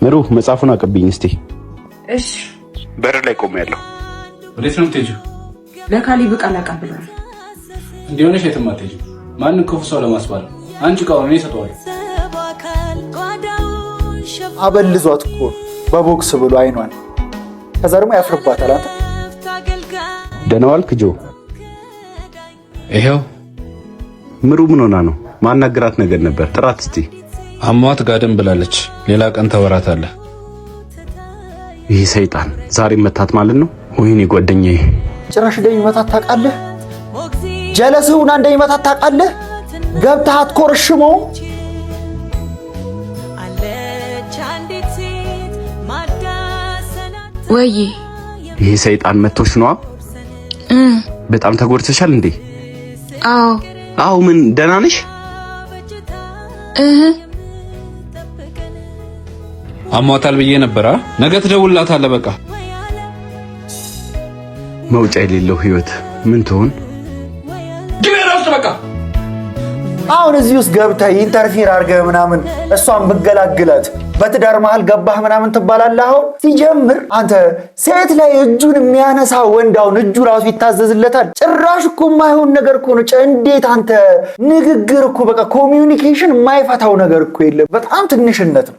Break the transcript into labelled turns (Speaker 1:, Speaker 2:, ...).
Speaker 1: ምሩ መጽሐፉን አቀብኝ እስቲ።
Speaker 2: እሺ።
Speaker 1: በር ላይ ቆሜያለሁ።
Speaker 3: ወዴት ነው የምትሄጂው?
Speaker 2: ለካሊብ ቃል አቀብላለሁ።
Speaker 3: እንዲሆነሽ የትም አትሄጂም። ማንን ክፉ ሰው ለማስባል አንቺ ቃውን እኔ እሰጠዋለሁ።
Speaker 4: አበልዟት እኮ በቦክስ ብሎ አይኗን ከዛ ደግሞ ያፍርባታል። አንተ
Speaker 1: ደህና ዋልክ ጆ?
Speaker 3: ይሄው
Speaker 1: ምሩ ምን ሆና ነው? ማናገራት ነገር ነበር። ጥራት እስቲ።
Speaker 3: አሟት ጋደም ብላለች። ሌላ ቀን ተወራታለህ።
Speaker 1: ይሄ ሰይጣን ዛሬ መታት ማለት ነው። ወይኔ ጓደኛዬ
Speaker 4: ጭራሽ እንደሚመታት ታውቃለህ? ጀለስውና እንደሚመታት ታውቃለህ? ገብተህ አትኮርሽመው።
Speaker 2: ወይ
Speaker 1: ይሄ ሰይጣን መቶሽ ነዋ። በጣም ተጎድተሻል እንዴ? አዎ ምን ደህና ነሽ?
Speaker 3: አሟታል ብዬ ነበር። ነገ ትደውልላታለህ። በቃ
Speaker 1: መውጫ የሌለው ህይወት ምን ትሆን?
Speaker 3: ግቤራስ በቃ
Speaker 4: አሁን እዚህ ውስጥ ገብተህ ኢንተርፌር አድርገህ ምናምን እሷን ብገላግላት በትዳር መሃል ገባህ ምናምን ትባላለህ። አሁን ሲጀምር አንተ ሴት ላይ እጁን የሚያነሳ ወንድ አሁን እጁ ራሱ ይታዘዝለታል? ጭራሽ እኮ የማይሆን ነገር እኮ ነው። እንዴት አንተ ንግግር እኮ በቃ ኮሚዩኒኬሽን የማይፈታው ነገር እኮ የለም። በጣም ትንሽነት ነው።